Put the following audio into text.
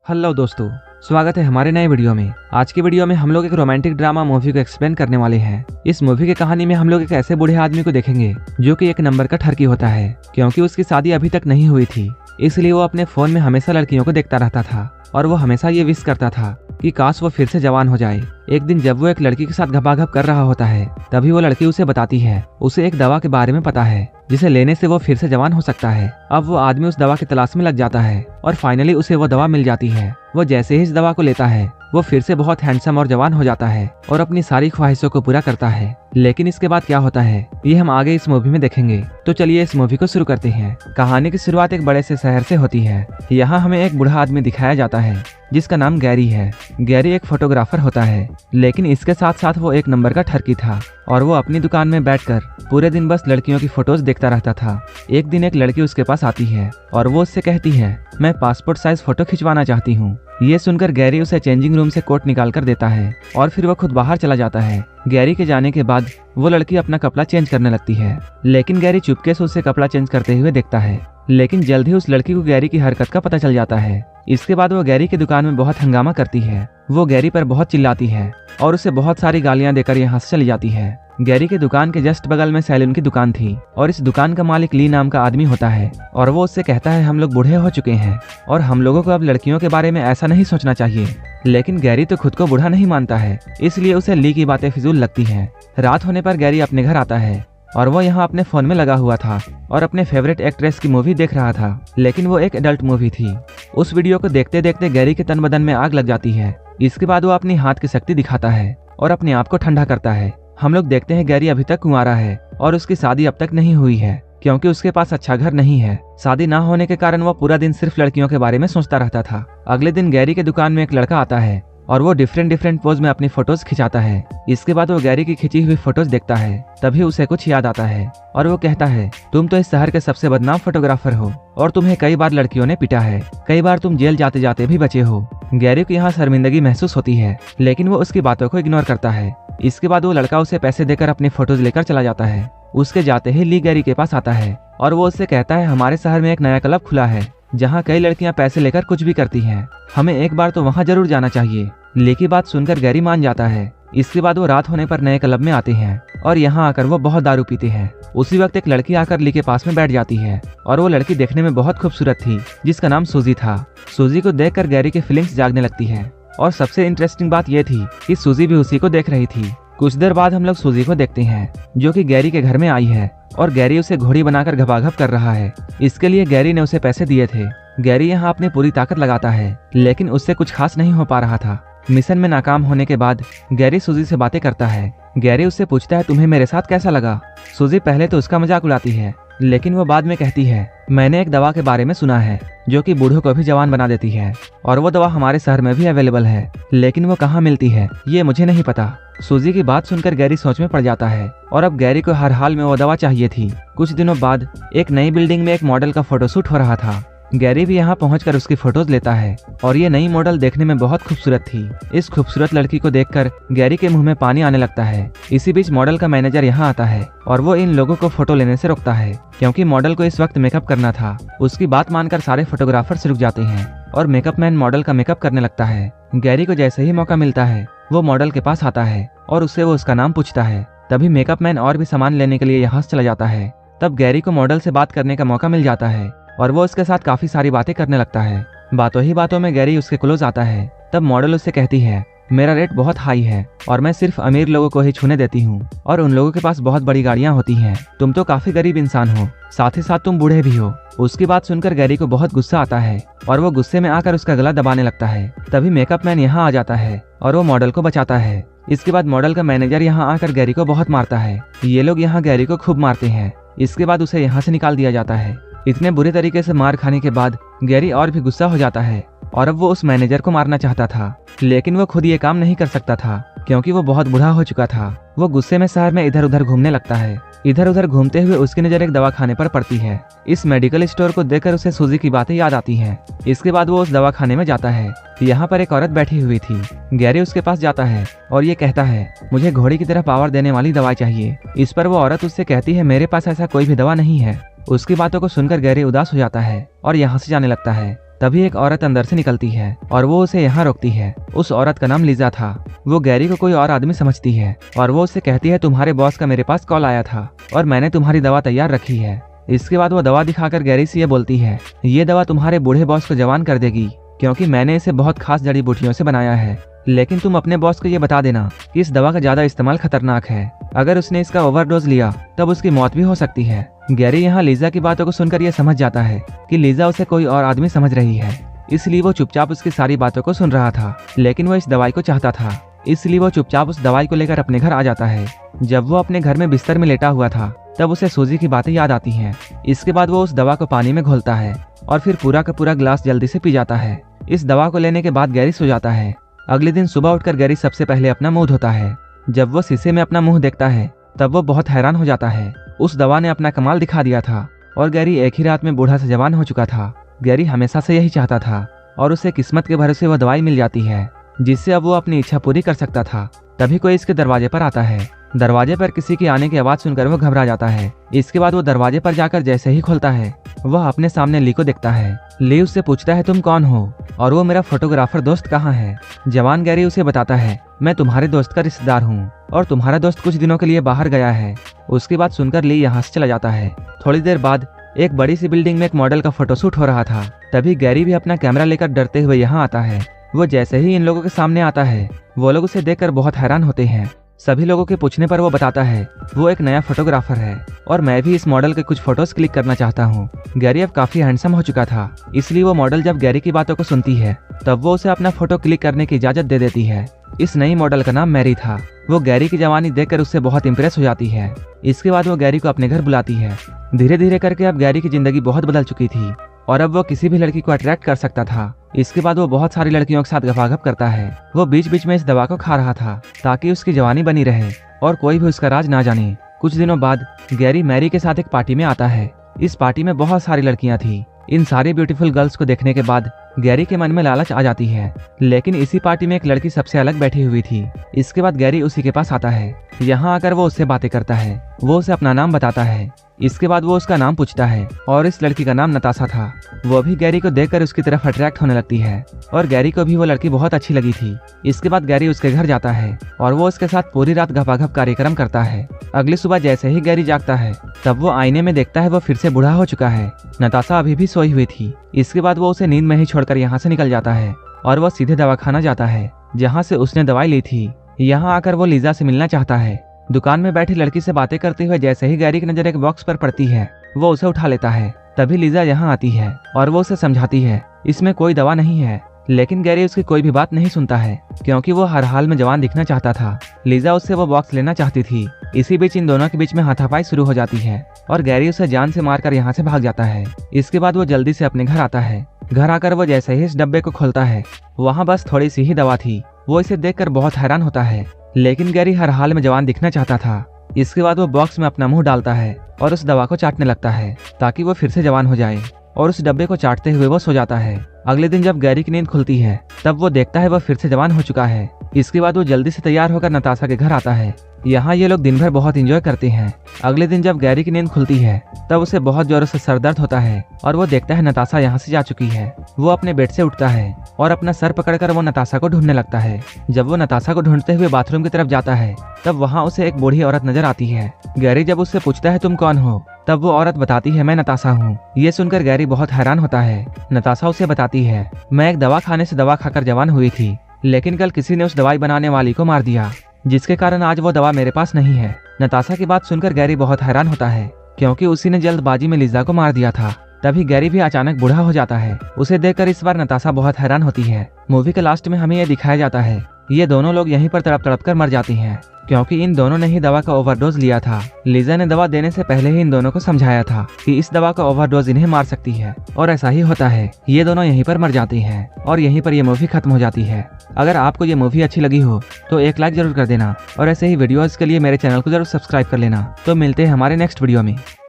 Hello दोस्तों, स्वागत है हमारे नए वीडियो में। आज की वीडियो में हम लोग एक रोमांटिक ड्रामा मूवी को एक्सप्लेन करने वाले हैं। इस मूवी की कहानी में हम लोग एक ऐसे बूढ़े आदमी को देखेंगे जो कि एक नंबर का ठरकी होता है, क्योंकि उसकी शादी अभी तक नहीं हुई थी। इसलिए वो अपने फोन में हमेशा लड़कियों को देखता रहता था और वो हमेशा ये विश करता था कि काश वो फिर से जवान हो जाए। एक दिन जब वो एक लड़की के साथ घपाघप कर रहा होता है, तभी वो लड़की उसे बताती है उसे एक दवा के बारे में पता है जिसे लेने से वो फिर से जवान हो सकता है। अब वो आदमी उस दवा की तलाश में लग जाता है और फाइनली उसे वो दवा मिल जाती है। वो जैसे ही इस दवा को लेता है वो फिर से बहुत हैंडसम और जवान हो जाता है और अपनी सारी ख्वाहिशों को पूरा करता है। लेकिन इसके बाद क्या होता है ये हम आगे इस मूवी में देखेंगे। तो चलिए इस मूवी को शुरू करते हैं। कहानी की शुरुआत एक बड़े से शहर से होती है। यहाँ हमें एक बूढ़ा आदमी दिखाया जाता है जिसका नाम गैरी है। गैरी एक फोटोग्राफर होता है, लेकिन इसके साथ साथ वो एक नंबर का ठरकी था और वो अपनी दुकान में बैठकर पूरे दिन बस लड़कियों की फोटोज देखता रहता था। एक दिन एक लड़की उसके पास आती है और वो उससे कहती है, मैं पासपोर्ट साइज फोटो खिंचवाना चाहती हूँ। ये सुनकर गैरी उसे चेंजिंग रूम से कोट निकाल कर देता है और फिर वो खुद बाहर चला जाता है। गैरी के जाने के बाद वो लड़की अपना कपड़ा चेंज करने लगती है, लेकिन गैरी चुपके से उसे कपड़ा चेंज करते हुए देखता है। लेकिन जल्द ही उस लड़की को गैरी की हरकत का पता चल जाता है। इसके बाद वो गैरी की दुकान में बहुत हंगामा करती है। वो गैरी पर बहुत चिल्लाती है और उसे बहुत सारी गालियां देकर यहाँ से चली जाती है। गैरी के दुकान के जस्ट बगल में सैलून की दुकान थी और इस दुकान का मालिक ली नाम का आदमी होता है और वो उससे कहता है, हम लोग बूढ़े हो चुके हैं और हम लोगों को अब लड़कियों के बारे में ऐसा नहीं सोचना चाहिए। लेकिन गैरी तो खुद को बूढ़ा नहीं मानता है, इसलिए उसे ली की बातें फिजूल लगती हैं। रात होने पर गैरी अपने घर आता है और वो यहाँ अपने फोन में लगा हुआ था और अपने फेवरेट एक्ट्रेस की मूवी देख रहा था, लेकिन वो एक एडल्ट मूवी थी। उस वीडियो को देखते देखते गैरी के तन बदन में आग लग जाती है। इसके बाद वो अपनी हाथ की शक्ति दिखाता है और अपने आप को ठंडा करता है। हम लोग देखते हैं गैरी अभी तक कुंवारा है और उसकी शादी अब तक नहीं हुई है, क्योंकि उसके पास अच्छा घर नहीं है। शादी ना होने के कारण वो पूरा दिन सिर्फ लड़कियों के बारे में सोचता रहता था। अगले दिन गैरी के दुकान में एक लड़का आता है और वो डिफरेंट पोज में अपनी फोटोज खिंचाता है। इसके बाद वो गैरी की खिंची हुई फोटोज देखता है, तभी उसे कुछ याद आता है और वो कहता है, तुम तो इस शहर के सबसे बदनाम फोटोग्राफर हो और तुम्हें कई बार लड़कियों ने पिटा है, कई बार तुम जेल जाते जाते भी बचे हो। गैरी को यहाँ शर्मिंदगी महसूस होती है, लेकिन वो उसकी बातों को इग्नोर करता है। इसके बाद वो लड़का उसे पैसे देकर अपनी फोटोज लेकर चला जाता है। उसके जाते ही ली गैरी के पास आता है और वो उससे कहता है, हमारे शहर में एक नया क्लब खुला है जहाँ कई लड़कियां पैसे लेकर कुछ भी करती हैं, हमें एक बार तो वहाँ जरूर जाना चाहिए। ली की बात सुनकर गैरी मान जाता है। इसके बाद वो रात होने पर नए क्लब में आते हैं और यहाँ आकर वो बहुत दारू पीते हैं। उसी वक्त एक लड़की आकर ली के पास में बैठ जाती है और वो लड़की देखने में बहुत खूबसूरत थी, जिसका नाम सूजी था। सूजी को देखकर गैरी की फीलिंग्स जागने लगती है और सबसे इंटरेस्टिंग बात यह थी कि सूजी भी उसी को देख रही थी। कुछ देर बाद हम लोग सूजी को देखते हैं जो कि गैरी के घर में आई है और गैरी उसे घोड़ी बनाकर घपाघप कर रहा है। इसके लिए गैरी ने उसे पैसे दिए थे। गैरी यहाँ अपनी पूरी ताकत लगाता है, लेकिन उससे कुछ खास नहीं हो पा रहा था। मिशन में नाकाम होने के बाद गैरी सूजी से बातें करता है। गैरी उससे पूछता है, तुम्हें मेरे साथ कैसा लगा? सूजी पहले तो उसका मजाक उड़ाती है, लेकिन वो बाद में कहती है, मैंने एक दवा के बारे में सुना है जो कि बूढ़ों को भी जवान बना देती है और वो दवा हमारे शहर में भी अवेलेबल है, लेकिन वो कहाँ मिलती है ये मुझे नहीं पता। सूजी की बात सुनकर गैरी सोच में पड़ जाता है और अब गैरी को हर हाल में वो दवा चाहिए थी। कुछ दिनों बाद एक नई बिल्डिंग में एक मॉडल का फोटोशूट हो रहा था। गैरी भी यहाँ पहुंचकर उसकी फोटोज लेता है और ये नई मॉडल देखने में बहुत खूबसूरत थी। इस खूबसूरत लड़की को देखकर गैरी के मुंह में पानी आने लगता है। इसी बीच मॉडल का मैनेजर यहाँ आता है और वो इन लोगों को फोटो लेने से रोकता है, क्योंकि मॉडल को इस वक्त मेकअप करना था। उसकी बात मानकर सारे फोटोग्राफर्स रुक जाते हैं और मेकअप मैन मॉडल का मेकअप करने लगता है। गैरी को जैसे ही मौका मिलता है वो मॉडल के पास आता है और उससे वो उसका नाम पूछता है। तभी मेकअप मैन और भी सामान लेने के लिए यहाँ से चला जाता है। तब गैरी को मॉडल से बात करने का मौका मिल जाता है और वो उसके साथ काफी सारी बातें करने लगता है। बातों ही बातों में गैरी उसके क्लोज आता है। तब मॉडल उससे कहती है, मेरा रेट बहुत हाई है और मैं सिर्फ अमीर लोगों को ही छूने देती हूँ और उन लोगों के पास बहुत बड़ी गाड़ियाँ होती हैं। तुम तो काफी गरीब इंसान हो, साथ ही साथ तुम बूढ़े भी हो। उसकी बात सुनकर गैरी को बहुत गुस्सा आता है और वो गुस्से में आकर उसका गला दबाने लगता है। तभी मेकअप मैन यहाँ आ जाता है और वो मॉडल को बचाता है। इसके बाद मॉडल का मैनेजर यहाँ आकर गैरी को बहुत मारता है। ये लोग यहाँ गैरी को खूब मारते हैं। इसके बाद उसे यहाँ से निकाल दिया जाता है। इतने बुरे तरीके से मार खाने के बाद गैरी और भी गुस्सा हो जाता है और अब वो उस मैनेजर को मारना चाहता था, लेकिन वो खुद ये काम नहीं कर सकता था क्योंकि वो बहुत बूढ़ा हो चुका था। वो गुस्से में शहर में इधर उधर घूमने लगता है। इधर उधर घूमते हुए उसकी नजर एक दवाखाने पर पड़ती है। इस मेडिकल स्टोर को देखकर उसे सूजी की बातें याद आती हैं। इसके बाद वो उस दवाखाने में जाता है। यहाँ पर एक औरत बैठी हुई थी। गैरी उसके पास जाता है और ये कहता है, मुझे घोड़ी की तरह पावर देने वाली दवाई चाहिए। इस पर वो औरत उससे कहती है, मेरे पास ऐसा कोई भी दवा नहीं है। उसकी बातों को सुनकर गैरी उदास हो जाता है और यहाँ से जाने लगता है। तभी एक औरत अंदर से निकलती है और वो उसे यहाँ रोकती है। उस औरत का नाम लीजा था। वो गैरी को कोई और आदमी समझती है और वो उससे कहती है तुम्हारे बॉस का मेरे पास कॉल आया था और मैंने तुम्हारी दवा तैयार रखी है। इसके बाद वो दवा दिखाकर गैरी से ये बोलती है ये दवा तुम्हारे बूढ़े बॉस को जवान कर देगी क्योंकि मैंने इसे बहुत खास जड़ी बूटियों से बनाया है। लेकिन तुम अपने बॉस को ये बता देना कि इस दवा का ज्यादा इस्तेमाल खतरनाक है। अगर उसने इसका ओवरडोज लिया तब उसकी मौत भी हो सकती है। गैरी यहाँ लीजा की बातों को सुनकर यह समझ जाता है कि लीजा उसे कोई और आदमी समझ रही है, इसलिए वो चुपचाप उसकी सारी बातों को सुन रहा था। लेकिन वो इस दवाई को चाहता था, इसलिए वो चुपचाप उस दवाई को लेकर अपने घर आ जाता है। जब वो अपने घर में बिस्तर में लेटा हुआ था तब उसे सूजी की बातें याद आती हैं। इसके बाद वो उस दवा को पानी में घोलता है और फिर पूरा का पूरा ग्लास जल्दी से पी जाता है। इस दवा को लेने के बाद गैरी सो जाता है। अगले दिन सुबह उठकर गैरी सबसे पहले अपना मुंह धोता है। जब वो शीशे में अपना मुंह देखता है तब वो बहुत हैरान हो जाता है। उस दवा ने अपना कमाल दिखा दिया था और गैरी एक ही रात में बूढ़ा से जवान हो चुका था। गैरी हमेशा से यही चाहता था और उसे किस्मत के भरोसे वह दवाई मिल जाती है जिससे अब वो अपनी इच्छा पूरी कर सकता था। तभी कोई इसके दरवाजे पर आता है। दरवाजे पर किसी के आने की आवाज सुनकर वो घबरा जाता है। इसके बाद वो दरवाजे पर जाकर जैसे ही खोलता है वह अपने सामने ली को देखता है। ली उससे पूछता है तुम कौन हो और वो मेरा फोटोग्राफर दोस्त कहाँ है। जवान गैरी उसे बताता है मैं तुम्हारे दोस्त का रिश्तेदार हूँ और तुम्हारा दोस्त कुछ दिनों के लिए बाहर गया है। उसकी बात सुनकर ली यहाँ से चला जाता है। थोड़ी देर बाद एक बड़ी सी बिल्डिंग में एक मॉडल का फोटोशूट हो रहा था। तभी गैरी भी अपना कैमरा लेकर डरते हुए यहाँ आता है। वो जैसे ही इन लोगों के सामने आता है वो लोग उसे देखकर बहुत हैरान होते हैं। सभी लोगों के पूछने पर वो बताता है वो एक नया फोटोग्राफर है और मैं भी इस मॉडल के कुछ फोटोज क्लिक करना चाहता हूँ। गैरी अब काफी हैंडसम हो चुका था, इसलिए वो मॉडल जब गैरी की बातों को सुनती है तब वो उसे अपना फोटो क्लिक करने की इजाजत दे देती है। इस नई मॉडल का नाम मैरी था। वो गैरी की जवानी देखकर उससे बहुत इंप्रेस हो जाती है। इसके बाद वो गैरी को अपने घर बुलाती है। धीरे धीरे करके अब गैरी की जिंदगी बहुत बदल चुकी थी और अब वो किसी भी लड़की को अट्रैक्ट कर सकता था। इसके बाद वो बहुत सारी लड़कियों के साथ गफागप करता है। वो बीच बीच में इस दवा को खा रहा था ताकि उसकी जवानी बनी रहे और कोई भी उसका राज ना जाने। कुछ दिनों बाद गैरी मैरी के साथ एक पार्टी में आता है। इस पार्टी में बहुत सारी लड़कियां थी। इन सारी ब्यूटीफुल गर्ल्स को देखने के बाद गैरी के मन में लालच आ जाती है। लेकिन इसी पार्टी में एक लड़की सबसे अलग बैठी हुई थी। इसके बाद गैरी उसी के पास आता है। यहाँ आकर वो उससे बातें करता है। वो उसे अपना नाम बताता है। इसके बाद वो उसका नाम पूछता है और इस लड़की का नाम नताशा था। वो भी गैरी को देखकर उसकी तरफ अट्रैक्ट होने लगती है और गैरी को भी वो लड़की बहुत अच्छी लगी थी। इसके बाद गैरी उसके घर जाता है और वो उसके साथ पूरी रात गपागप कार्यक्रम करता है। अगली सुबह जैसे ही गैरी जागता है तब वो आईने में देखता है वो फिर से बूढ़ा हो चुका है। नताशा अभी भी सोई हुई थी। इसके बाद वो उसे नींद में ही छोड़कर यहाँ से निकल जाता है और वो सीधे दवाखाना जाता है जहाँ से उसने दवाई ली थी। यहाँ आकर वो लीजा से मिलना चाहता है। दुकान में बैठी लड़की से बातें करते हुए जैसे ही गैरी की नजर एक बॉक्स पर पड़ती है वो उसे उठा लेता है। तभी लीजा यहाँ आती है और वो उसे समझाती है इसमें कोई दवा नहीं है। लेकिन गैरी उसकी कोई भी बात नहीं सुनता है क्योंकि वो हर हाल में जवान दिखना चाहता था। लीजा उससे वो बॉक्स लेना चाहती थी। इसी बीच इन दोनों के बीच में हाथापाई शुरू हो जाती है और गैरी उसे जान से मारकर यहाँ से भाग जाता है। इसके बाद वो जल्दी से अपने घर आता है। घर आकर वो जैसे ही इस डब्बे को खोलता है वहाँ बस थोड़ी सी ही दवा थी। वो इसे देखकर बहुत हैरान होता है। लेकिन गैरी हर हाल में जवान दिखना चाहता था। इसके बाद वो बॉक्स में अपना मुंह डालता है और उस दवा को चाटने लगता है ताकि वो फिर से जवान हो जाए और उस डब्बे को चाटते हुए वो सो जाता है। अगले दिन जब गैरी की नींद खुलती है तब वो देखता है वो फिर से जवान हो चुका है। इसके बाद वो जल्दी से तैयार होकर नताशा के घर आता है। यहाँ ये लोग दिन भर बहुत एंजॉय करते हैं। अगले दिन जब गैरी की नींद खुलती है तब उसे बहुत जोरों से सर दर्द होता है और वो देखता है नताशा यहाँ से जा चुकी है। वो अपने बेड से उठता है और अपना सर पकड़कर वो नताशा को ढूंढने लगता है। जब वो नताशा को ढूंढते हुए बाथरूम की तरफ जाता है तब वहाँ उसे एक बूढ़ी औरत नजर आती है। गैरी जब उससे पूछता है तुम कौन हो तब वो औरत बताती है मैं नताशा हूँ। ये सुनकर गैरी बहुत हैरान होता है। नताशा उसे बताती है मैं एक दवा खाने से दवा खाकर जवान हुई थी, लेकिन कल किसी ने उस दवाई बनाने वाली को मार दिया जिसके कारण आज वो दवा मेरे पास नहीं है। नताशा की बात सुनकर गैरी बहुत हैरान होता है क्योंकि उसी ने जल्दबाजी में लीजा को मार दिया था। तभी गैरी भी अचानक बूढ़ा हो जाता है। उसे देखकर इस बार नताशा बहुत हैरान होती है। मूवी के लास्ट में हमें यह दिखाया जाता है ये दोनों लोग यहीं पर तड़प तड़प कर मर जाती हैं क्योंकि इन दोनों ने ही दवा का ओवरडोज लिया था। लीजा ने दवा देने से पहले ही इन दोनों को समझाया था कि इस दवा का ओवरडोज इन्हें मार सकती है और ऐसा ही होता है। ये दोनों यहीं पर मर जाती हैं और यहीं पर ये मूवी खत्म हो जाती है। अगर आपको ये मूवी अच्छी लगी हो तो एक लाइक जरूर कर देना और ऐसे ही वीडियोस के लिए मेरे चैनल को जरूर सब्सक्राइब कर लेना। तो मिलते हैं हमारे नेक्स्ट वीडियो में।